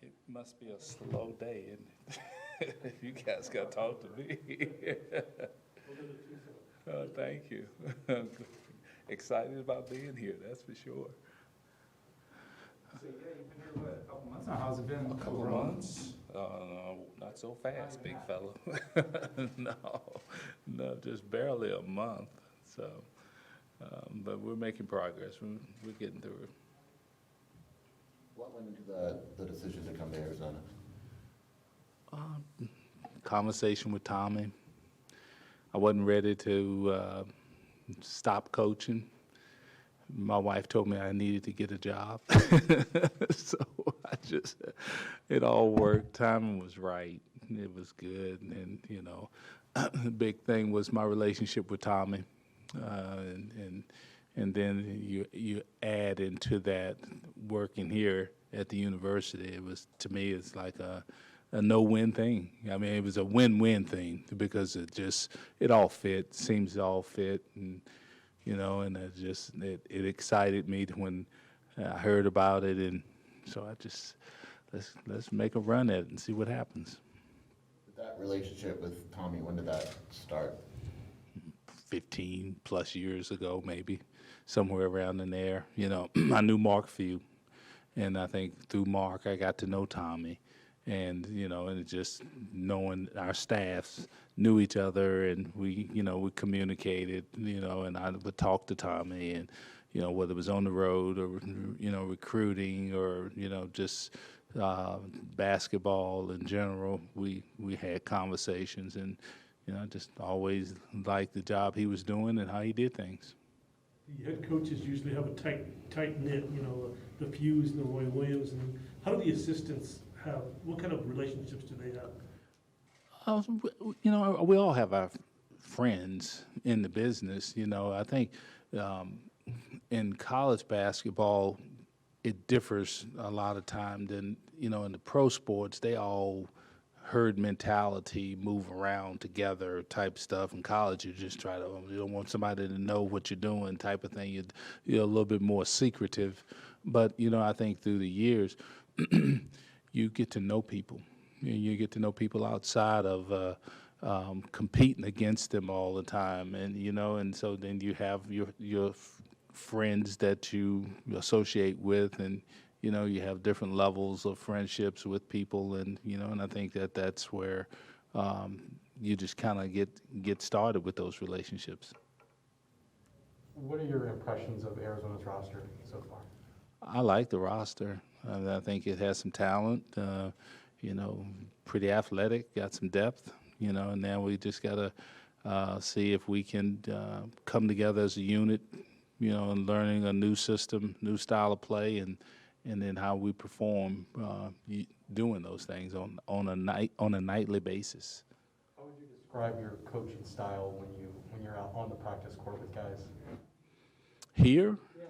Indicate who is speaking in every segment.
Speaker 1: It must be a slow day, isn't it? You guys got to talk to me. Thank you. Excited about being here, that's for sure.
Speaker 2: So, yeah, you've been here, what, a couple months now? How's it been?
Speaker 1: A couple of months? Not so fast, big fella. No, just barely a month. So, but we're making progress. We're getting through it.
Speaker 3: What went into the decision to come to Arizona?
Speaker 1: Conversation with Tommy. I wasn't ready to stop coaching. My wife told me I needed to get a job. So it all worked. Timing was right. It was good. And, the big thing was my relationship with Tommy. And then you add into that working here at the university. It was, to me, it's like a no-win thing. I mean, it was a win-win thing because it all fit, seems to all fit, and and it excited me when I heard about it, and so let's make a run at it and see what happens.
Speaker 3: That relationship with Tommy, when did that start?
Speaker 1: 15 plus years ago, maybe somewhere around in there. I knew Mark Few, and I think through Mark I got to know Tommy, and and it just knowing our staffs knew each other, and we communicated, and I would talk to Tommy, and whether it was on the road or recruiting or just basketball in general, we had conversations, and I just always liked the job he was doing and how he did things.
Speaker 4: The head coaches usually have a tight knit, the Fews and the Roy Williams. And how do the assistants have? What kind of relationships do they have?
Speaker 1: We all have our friends in the business. I think in college basketball, it differs a lot of time than in the pro sports. They all herd mentality, move around together type stuff. In college, you just you don't want somebody to know what you're doing type of thing. You're a little bit more secretive. But, I think through the years, you get to know people. You get to know people outside of competing against them all the time. And, and so then you have your friends that you associate with, and you have different levels of friendships with people, and and I think that's where you just kind of get started with those relationships.
Speaker 2: What are your impressions of Arizona's roster so far?
Speaker 1: I like the roster. I think it has some talent. Pretty athletic, got some depth. And now we just got to see if we can come together as a unit. And learning a new system, new style of play, and then how we perform doing those things on a nightly basis.
Speaker 2: How would you describe your coaching style when you're out on the practice court with guys?
Speaker 1: Here?
Speaker 2: Yeah,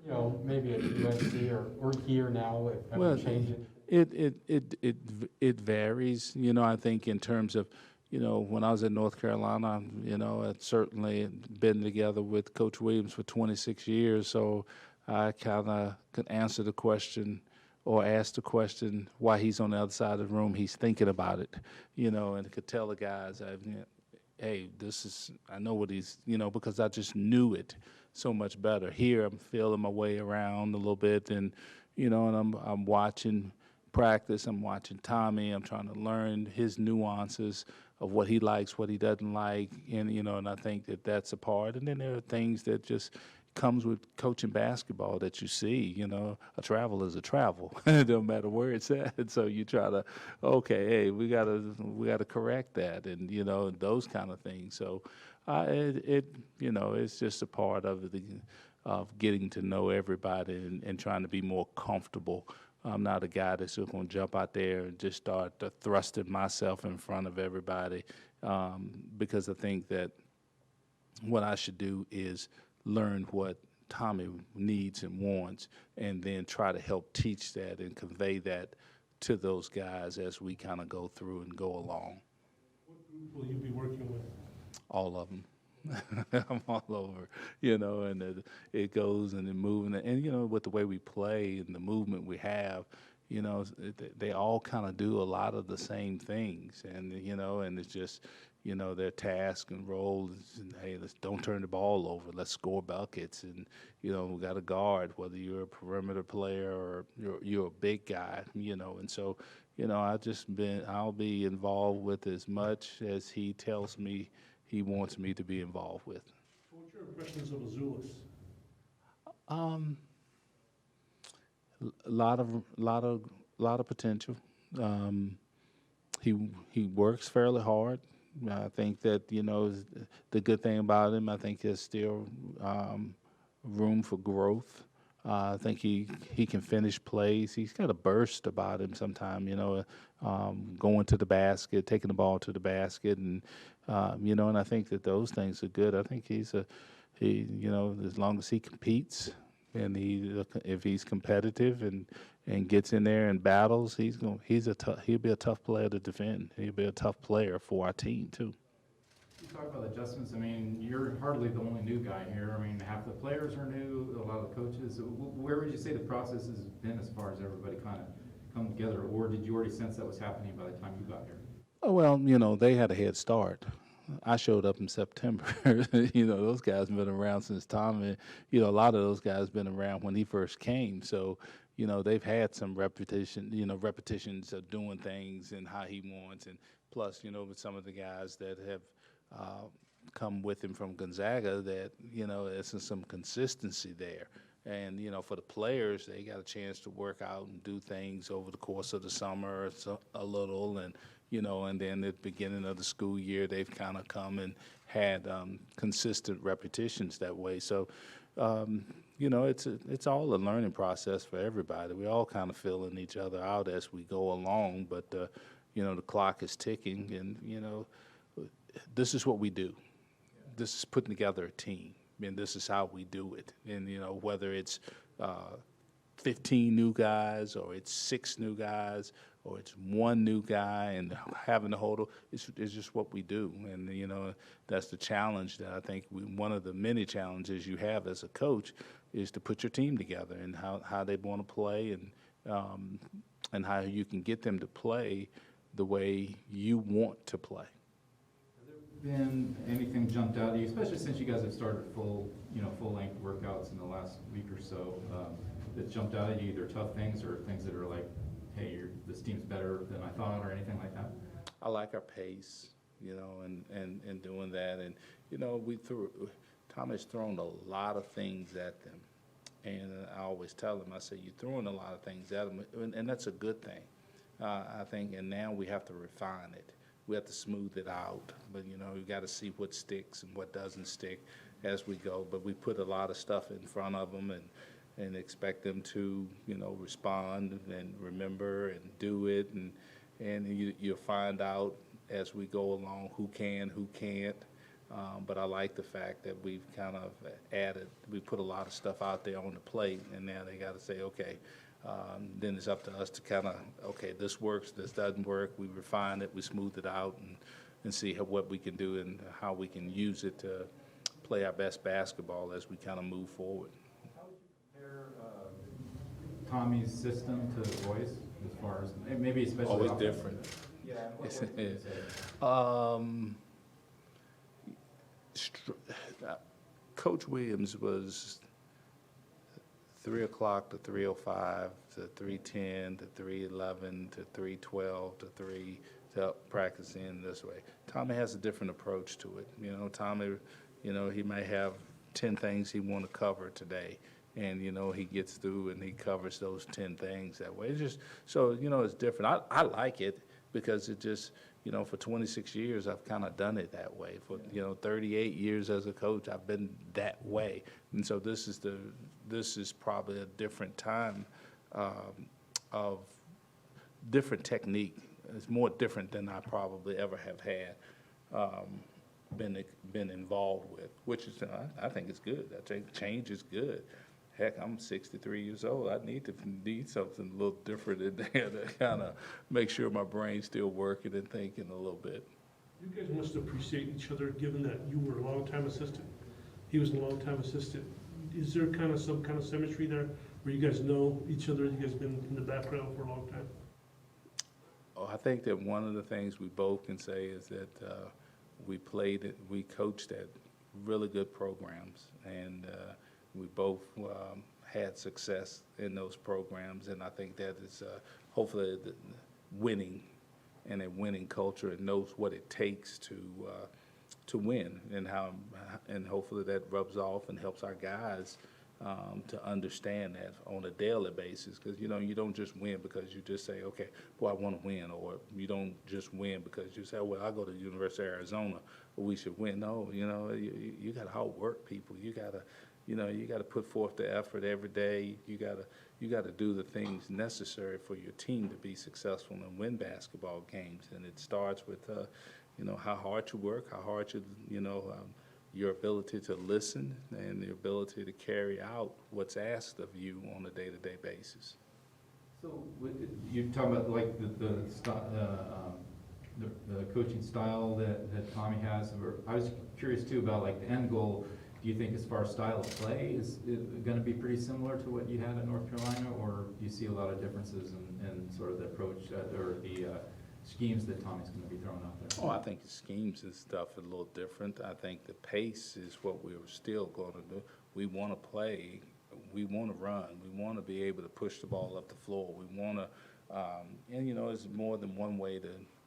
Speaker 2: well, just maybe at USC or here now, if
Speaker 1: Well,
Speaker 2: changing.
Speaker 1: It varies. I think in terms of when I was in North Carolina, I'd certainly been together with Coach Williams for 26 years, so I kind of could answer the question or ask the question why he's on the other side of the room. He's thinking about it, and could tell the guys, hey, I know what he's, because I just knew it so much better. Here, I'm feeling my way around a little bit, and, and I'm watching practice. I'm watching Tommy. I'm trying to learn his nuances of what he likes, what he doesn't like, and and I think that's a part. And then there are things that just comes with coaching basketball that you see. A travel is a travel. It don't matter where it's at. So you try to, okay, hey, we gotta correct that, and those kind of things. So it's just a part of getting to know everybody and trying to be more comfortable. I'm not a guy that's just going to jump out there and just start thrusting myself in front of everybody, because I think that what I should do is learn what Tommy needs and wants, and then try to help teach that and convey that to those guys as we kind of go through and go along.
Speaker 4: What group will you be working with?
Speaker 1: All of them. I'm all over, and it goes and it moving, and with the way we play and the movement we have, they all kind of do a lot of the same things, and and it's just, their task and role is, hey, let's don't turn the ball over, let's score buckets, and we got a guard, whether you're a perimeter player or you're a big guy, and so, I'll be involved with as much as he tells me he wants me to be involved with.
Speaker 4: So what's your impressions of Azulis?
Speaker 1: Um, lot of potential. Um, he works fairly hard. I think that the good thing about him. I think there's still room for growth. I think he can finish plays. He's got a burst about him sometime. Going to the basket, taking the ball to the basket, and and I think that those things are good. I think as long as he competes and if he's competitive and gets in there and battles, he'll be a tough player to defend. He'll be a tough player for our team too.
Speaker 5: You talk about adjustments. I mean, you're hardly the only new guy here. I mean, half the players are new, a lot of the coaches. Where would you say the process has been as far as everybody kind of come together, or did you already sense that was happening by the time you got here?
Speaker 1: Oh, well, they had a head start. I showed up in September. Those guys have been around since Tom, and a lot of those guys been around when he first came. So, they've had some repetitions of doing things and how he wants, and plus, with some of the guys that have come with him from Gonzaga, that there's some consistency there. And for the players, they got a chance to work out and do things over the course of the summer a little, and and then at the beginning of the school year, they've kind of come and had consistent repetitions that way. So, it's all a learning process for everybody. We all kind of filling each other out as we go along, but the clock is ticking, and this is what we do. This is putting together a team, and this is how we do it. And whether it's 15 new guys, or it's 6 new guys, or it's 1 new guy, and having the whole, it's just what we do. And that's the challenge that I think one of the many challenges you have as a coach is to put your team together, and how they want to play, and how you can get them to play the way you want to play.
Speaker 5: Been anything jumped out at you, especially since you guys have started full-length workouts in the last week or so, that jumped out at you, either tough things or things that are like, hey, this team's better than I thought, or anything like that?
Speaker 1: I like our pace, and doing that, and Tom has thrown a lot of things at them, and I always tell him, I say, you're throwing a lot of things at them, and that's a good thing, I think, and now we have to refine it. We have to smooth it out, but you got to see what sticks and what doesn't stick as we go. But we put a lot of stuff in front of them, and expect them to respond and remember and do it, and you'll find out as we go along who can, who can't. But I like the fact that we've kind of we put a lot of stuff out there on the plate, and now they got to say, okay. Then it's up to us to kind of, okay, this works, this doesn't work. We refine it, we smooth it out, and see what we can do and how we can use it to play our best basketball as we kind of move forward.
Speaker 5: How would you compare Tommy's system to Roy's, as far as maybe especially?
Speaker 1: Always different.
Speaker 5: Yeah. What would you say?
Speaker 1: Coach Williams was 3 o'clock to 3:05 to 3:10 to 3:11 to 3:12 to 3 to practice in this way. Tommy has a different approach to it. Tommy, he may have 10 things he want to cover today, and he gets through and he covers those 10 things that way. It's just so it's different. I like it because it just for 26 years I've kind of done it that way. For 38 years as a coach I've been that way, and so this is probably a different time of different technique. It's more different than I probably ever have had been involved with, which is I think it's good. I think change is good. Heck, I'm 63 years old. I need something a little different in there to kind of make sure my brain's still working and thinking a little bit.
Speaker 4: You guys must appreciate each other, given that you were a long-time assistant. He was a long-time assistant. Is there kind of some kind of symmetry there, where you guys know each other, you guys been in the background for a long time?
Speaker 1: Oh, I think that one of the things we both can say is that we coached at really good programs, and we both had success in those programs, and I think that is hopefully winning and a winning culture and knows what it takes to win, and hopefully that rubs off and helps our guys to understand that on a daily basis, because you don't just win because you just say, okay, boy, I want to win, or you don't just win because you say, well, I go to the University of Arizona, we should win. No, you got to outwork people. You got to put forth the effort every day. You got to do the things necessary for your team to be successful and win basketball games, and it starts with how hard you work, how hard your ability to listen, and the ability to carry out what's asked of you on a day-to-day basis.
Speaker 5: So you're talking about like the coaching style that Tommy has. I was curious too about like the end goal. Do you think as far as style of play is it going to be pretty similar to what you had at North Carolina, or do you see a lot of differences in sort of the approach or the schemes that Tommy's going to be throwing out there?
Speaker 1: Oh, I think the schemes and stuff are a little different. I think the pace is what we're still going to do. We want to play. We want to run. We want to be able to push the ball up the floor. We want to, and there's more than one way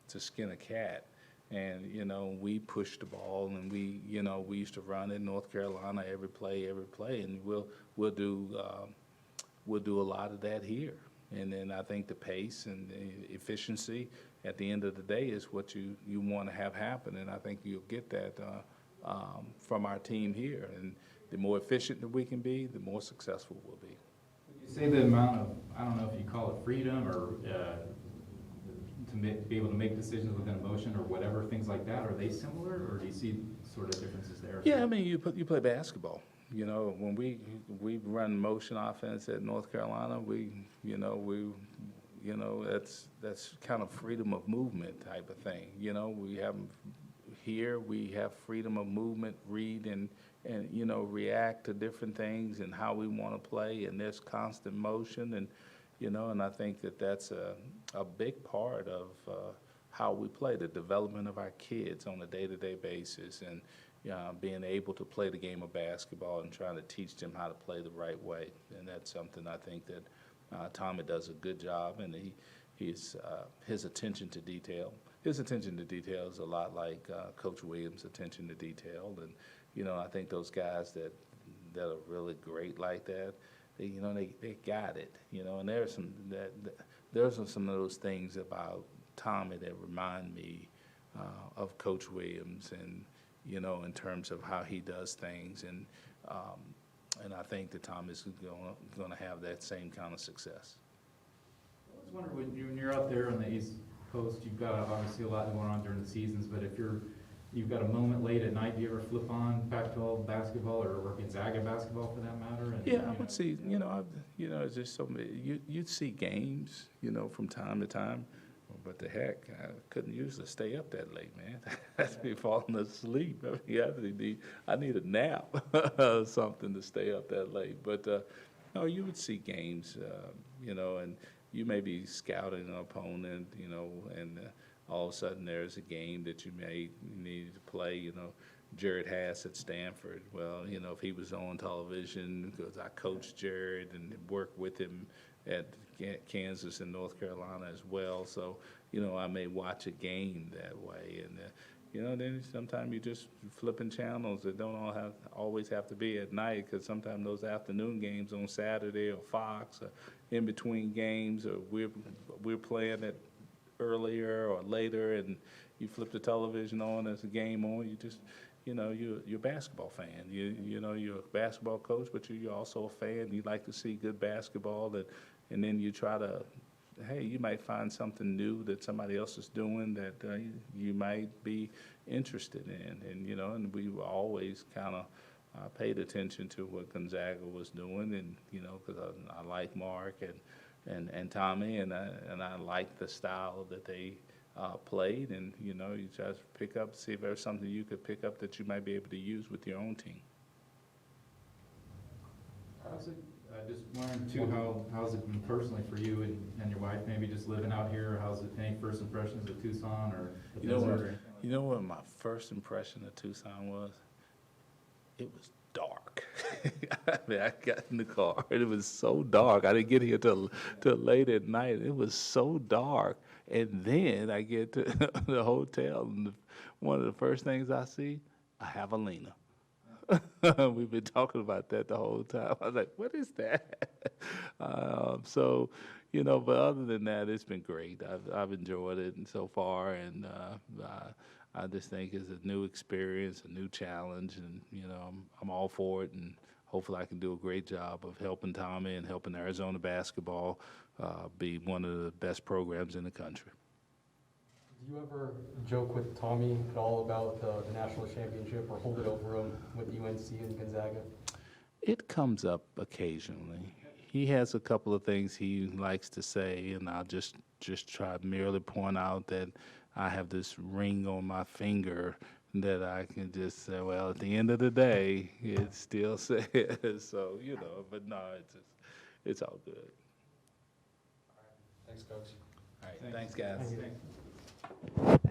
Speaker 1: to skin a cat. And we push the ball, and we used to run in North Carolina every play, and we'll do a lot of that here. And then I think the pace and the efficiency at the end of the day is what you want to have happen, and I think you'll get that from our team here. And the more efficient that we can be, the more successful we'll be.
Speaker 5: Would you say the amount of, I don't know if you call it freedom or be able to make decisions within emotion or whatever, things like that, are they similar, or do you see sort of differences there?
Speaker 1: Yeah, I mean, you play basketball. When we run motion offense at North Carolina, that's kind of freedom of movement type of thing. We have freedom of movement, read and react to different things and how we want to play, and there's constant motion, and I think that's a big part of how we play, the development of our kids on a day-to-day basis, and being able to play the game of basketball and trying to teach them how to play the right way. And that's something I think that Tommy does a good job, and his attention to detail. His attention to detail is a lot like Coach Williams' attention to detail, and I think those guys that are really great like that, they got it, and there's some of those things about Tommy that remind me of Coach Williams, and in terms of how he does things, and I think that Tommy's going to have that same kind of success.
Speaker 5: I was wondering, when you're out there on the East Coast, you've got obviously a lot going on during the seasons, but if you've got a moment late at night, do you ever flip on Pac-12 basketball or Gonzaga basketball for that matter? And,
Speaker 1: Yeah, I would see, it's just so many, you'd see games, from time to time, but the heck, I couldn't usually stay up that late, man. I'd be falling asleep. I need a nap or something to stay up that late. But, no, you would see games, and you may be scouting an opponent, and all of a sudden there's a game that you need to play, Jared Hass at Stanford. Well, if he was on television, because I coached Jared and worked with him at Kansas and North Carolina as well. So, I may watch a game that way. And, then sometimes you just flipping channels that don't always have to be at night, because sometimes those afternoon games on Saturday or Fox or in between games, or we're playing it earlier or later, and you flip the television on, there's a game on, you just, you're a basketball fan. You're a basketball coach, but you're also a fan. You like to see good basketball, and then you try to, hey, you might find something new that somebody else is doing that you might be interested in. And we were always kind of paid attention to what Gonzaga was doing, and, because I like Mark and Tommy, and I like the style that played, and, you know, you just pick up, see if there's something you could pick up that you might be able to use with your own team.
Speaker 5: I just wondering too, how's it been personally for you and your wife, maybe just living out here? How's it, any first impressions of Tucson or the
Speaker 1: You know
Speaker 5: desert
Speaker 1: what,
Speaker 5: or anything like
Speaker 1: you know what my first impression of Tucson was? It was dark. I mean, I got in the car and it was so dark. I didn't get here till late at night. It was so dark. And then I get to the hotel, and one of the first things I see, a javelina. We've been talking about that the whole time. I was like, what is that? So, you know, but other than that, it's been great. I've enjoyed it and so far, and I just think it's a new experience, a new challenge, and, you know, I'm all for it, and hopefully I can do a great job of helping Tommy and helping Arizona basketball be one of the best programs in the country.
Speaker 2: Do you ever joke with Tommy at all about the national championship, or hold it over him with UNC and Gonzaga?
Speaker 1: It comes up occasionally. He has a couple of things he likes to say, and I'll just try to merely point out that I have this ring on my finger that I can just say, well, at the end of the day, it still says. So, you know, but no, it's all good.
Speaker 2: Thanks, Coach.
Speaker 1: All right, thanks guys.
Speaker 2: Thank you.